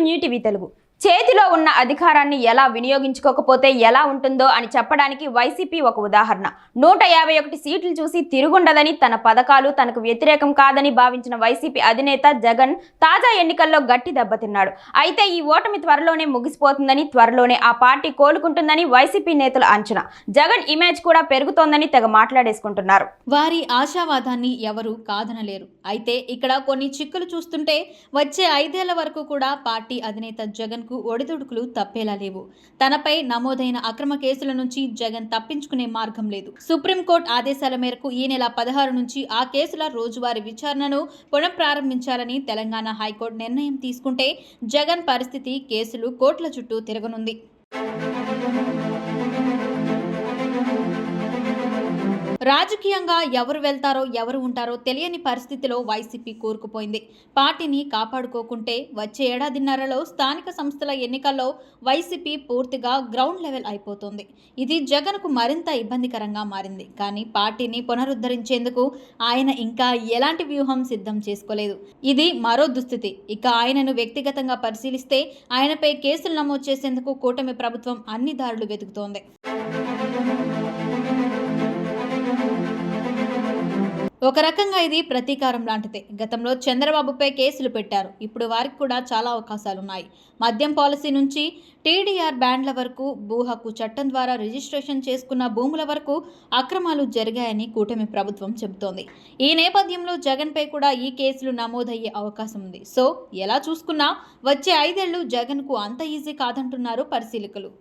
New TV Telugu. చేతిలో ఉన్న అధికారాన్ని ఎలా వినియోగించుకోకపోతే ఎలా ఉంటుందో అని చెప్పడానికి వైసీపీ ఒక ఉదాహరణ. 151 సీట్లు చూసి తిరుగుండదని, తన పథకాలు తనకు వ్యతిరేకం కాదని భావించిన వైసీపీ అధినేత జగన్ తాజా ఎన్నికల్లో గట్టి దెబ్బతిన్నాడు. అయితే ఈ ఓటమి త్వరలోనే ముగిసిపోతుందని, త్వరలోనే ఆ పార్టీ కోలుకుంటుందని వైసీపీ నేతల అంచనా. జగన్ ఇమేజ్ కూడా పెరుగుతోందని తెగ మాట్లాడేసుకుంటున్నారు. వారి ఆశావాదాన్ని ఎవరు కాదనలేరు. అయితే ఇక్కడ కొన్ని చిక్కులు చూస్తుంటే వచ్చే 5 ఏళ్ల వరకు కూడా పార్టీ అధినేత జగన్ ఒడిదుడుకులు తప్పేలా లేవు. తనపై నమోదైన అక్రమ కేసుల నుంచి జగన్ తప్పించుకునే మార్గం లేదు. సుప్రీంకోర్టు ఆదేశాల మేరకు ఈ నెల 16 నుంచి ఆ కేసుల రోజువారీ విచారణను పునఃప్రారంభించాలని తెలంగాణ హైకోర్టు నిర్ణయం తీసుకుంటే జగన్ పరిస్థితి కేసులు కోర్టుల చుట్టూ తిరగనుంది. రాజకీయంగా ఎవరు వెళ్తారో ఎవరు ఉంటారో తెలియని పరిస్థితిలో వైసీపీ కూరుకుపోయింది. పార్టీని కాపాడుకోకుంటే వచ్చే ఏడాదిన్నరలో స్థానిక సంస్థల ఎన్నికల్లో వైసీపీ పూర్తిగా గ్రౌండ్ లెవెల్ అయిపోతుంది. ఇది జగన్కు మరింత ఇబ్బందికరంగా మారింది. కానీ పార్టీని పునరుద్ధరించేందుకు ఆయన ఇంకా ఎలాంటి వ్యూహం సిద్ధం చేసుకోలేదు. ఇది మరో దుస్థితి. ఇక ఆయనను వ్యక్తిగతంగా పరిశీలిస్తే ఆయనపై కేసులు నమోదు చేసేందుకు కూటమి ప్రభుత్వం అన్ని దారులు వెతుకుతోంది. ఒక రకంగా ఇది ప్రతీకారం లాంటిదే. గతంలో చంద్రబాబుపై కేసులు పెట్టారు. ఇప్పుడు వారికి కూడా చాలా అవకాశాలున్నాయి. మద్యం పాలసీ నుంచి టీడీఆర్ బ్యాండ్ల వరకు, భూ హక్కు చట్టం ద్వారా రిజిస్ట్రేషన్ చేసుకున్న భూముల వరకు అక్రమాలు జరిగాయని కూటమి ప్రభుత్వం చెబుతోంది. ఈ నేపథ్యంలో జగన్పై కూడా ఈ కేసులు నమోదయ్యే అవకాశం ఉంది. సో ఎలా చూసుకున్నా వచ్చే 5 ఏళ్లు జగన్కు అంత ఈజీ కాదంటున్నారు పరిశీలకులు.